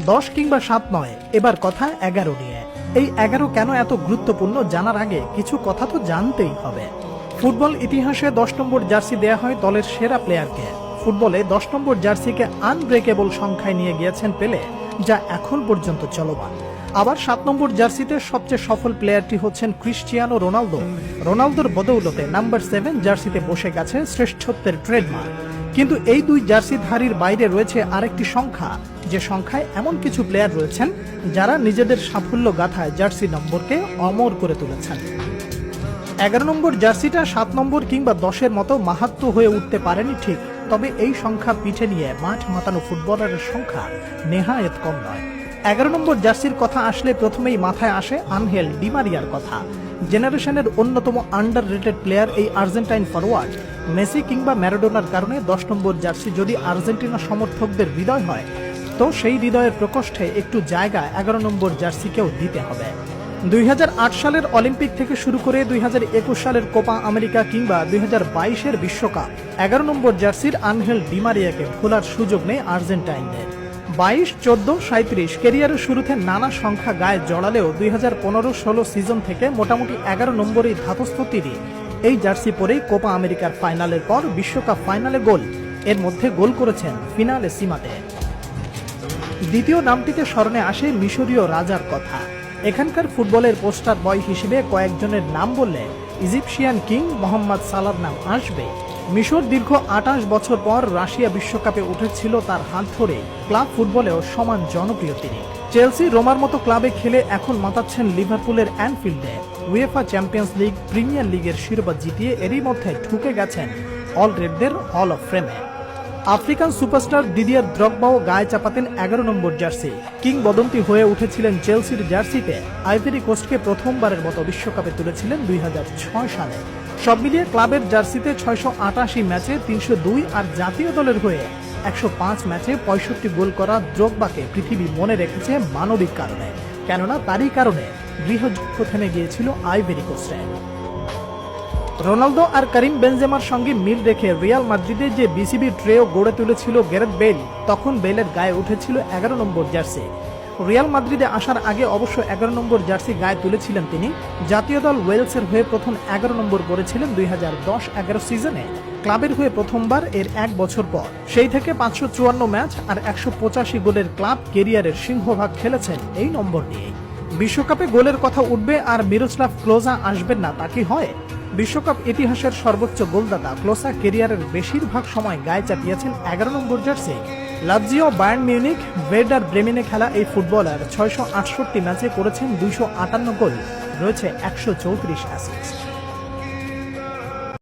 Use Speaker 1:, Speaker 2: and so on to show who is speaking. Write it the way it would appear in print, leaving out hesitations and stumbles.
Speaker 1: 10 কিংবা 7 নয়, এবার কথা 11 নিয়ে। এই 11 কেন এত গুরুত্বপূর্ণ জানার আগে কিছু কথা তো জানতেই হবে। ফুটবল ইতিহাসে 10 নম্বর জার্সি দেয়া হয় দলের সেরা প্লেয়ারকে। ফুটবলে 10 নম্বর জার্সিকে আনব্রেকেবল সংখ্যায় নিয়ে গিয়েছেন পেলে, যা এখন পর্যন্ত চলমান। আবার 7 নম্বর জার্সিতে সবচেয়ে সফল প্লেয়ারটি হচ্ছেন ক্রিস্টিয়ানো রোনালদো। রোনালদোর বদৌলতে নাম্বার 7 জার্সিতে বসে গেছে শ্রেষ্ঠত্বের ট্রেডমার্ক। কিন্তু এই দুই জার্সিধারীর বাইরে রয়েছে আরেকটি সংখ্যা, যে সংখ্যায় এমন কিছু প্লেয়ার রয়েছেন যারা নিজেদের সাফল্য গাথায় জার্সি নম্বরকে অমর করে তুলেছেন। 11 নম্বর জার্সিটা 7 নম্বর কিংবা 10-এর মতো মাহাত্ম্য হয়ে উঠতে পারেনি ঠিক, তবে এই সংখ্যা পিঠে নিয়ে মাঠ মাতানো ফুটবলারের সংখ্যা নেহায়েত কম নয়। 11 নম্বর জার্সির কথা আসলে প্রথমেই মাথায় আসে আনহেল ডি মারিয়ার কথা। জেনারেশনের অন্যতম আন্ডার রেটেড প্লেয়ার এই আর্জেন্টাইন ফরওয়ার্ড। মেসি কিংবা ম্যারাডোনার কারণে 10 নম্বর জার্সি যদি আর্জেন্টিনা সমর্থকদের হৃদয় হয়, তো সেই হৃদয়ের প্রকোষ্ঠে একটু জায়গা 11 নম্বর জার্সিকেও দিতে হবে। 2008 সালের অলিম্পিক থেকে শুরু করে 2021 সালের কোপা আমেরিকা কিংবা 2022-এর বিশ্বকাপ, 11 নম্বর জার্সির আনহেল ডি মারিয়াকে ভোলার সুযোগ নেই আর্জেন্টাইনদের। 22, 14, 37 ক্যারিয়ারের শুরুতে নানা সংখ্যা গায়ে জড়ালেও 2015-16 সিজন থেকে মোটামুটি 11 নম্বরেই ধাতস্থ তিনি। এই জার্সি পরেই কোপা আমেরিকার ফাইনালের পর বিশ্বকাপ ফাইনালে গোল, এর মধ্যে গোল করেছেন ফিনালে সীমাতে। দ্বিতীয় নামটিতে স্মরণে আসে মিশরীয় রাজার কথা। এখানকার ফুটবলের পোস্টার বয় হিসেবে কয়েকজনের নাম বললে ইজিপশিয়ান কিং মোহাম্মদ সালার নাম আসবে। মিশর দীর্ঘ 28 বছর পর রাশিয়া বিশ্বকাপে উঠেছিল তার হাত ধরে। ক্লাব ফুটবলেও সমান জনপ্রিয় তিনি। চেলসি, রোমার মতো ক্লাবে খেলে এখন মাতাচ্ছেন লিভারপুলের অ্যানফিল্ডে। উয়েফা চ্যাম্পিয়ন্স লিগ, প্রিমিয়ার লিগের শিরোপা জিতিয়ে এরই মধ্যে ঢুকে গেছেন all রেডদের hall of ফেমে। African superstar দিদিয়ার দ্রগবাও গায়ে চাপাতেন 11 নম্বর জার্সি। কিংবদন্তি হয়ে উঠেছিলেন চেলসির জার্সিতে। আইভরি কোস্টকে প্রথমবারের মতো বিশ্বকাপে তুলেছিলেন 2006 সালে। সব মিলিয়ে ক্লাবের জার্সিতে 688 ম্যাচে 302 আর জাতীয় দলের হয়ে 105 ম্যাচে 65 গোল করা দ্রগবাকে পৃথিবী মনে রেখেছে মানবিক কারণে, কেননা তারই কারণে গৃহযুদ্ধ থেমে গিয়েছিল আইভরি কোস্টে। রোনালদো আর করিম বেনজেমার সঙ্গে মিল রেখে রিয়াল মাদ্রিদে যে বিসিবি ট্রেও গড়ে তুলেছিল গ্যারেথ বেল, তখন বেলের গায়ে উঠেছিল 11 নম্বর জার্সি। রিয়াল মাদ্রিদে আসার আগে অবশ্য 11 নম্বর জার্সি গায়ে তুলেছিলেন তিনি। জাতীয় দল ওয়েলসের হয়ে প্রথম 11 নম্বর করেছিলেন 2010-11 সিজনে। ক্লাবের হয়ে প্রথমবার এর 1 বছর পর। সেই থেকে 554 ম্যাচ আর 185 গোলের ক্লাব কেরিয়ারের সিংহভাগ খেলেছেন এই নম্বর নিয়ে। বিশ্বকাপে গোলের কথা উঠবে আর মিরোস্লাভ ক্লোজা আসবেন না, তা কি হয়? বিশ্বকাপ ইতিহাসের সর্বোচ্চ গোলদাতা ক্লোসা কেরিয়ারের বেশিরভাগ সময় গায়ে চাপিয়েছেন 11 নম্বর জার্সি। লাৎসিও, বায়ার্ন মিউনিখ, ভের্ডার ব্রেমেনে খেলা এই ফুটবলার 668 ম্যাচে করেছেন 258 গোল, রয়েছে 134 অ্যাসিস্ট।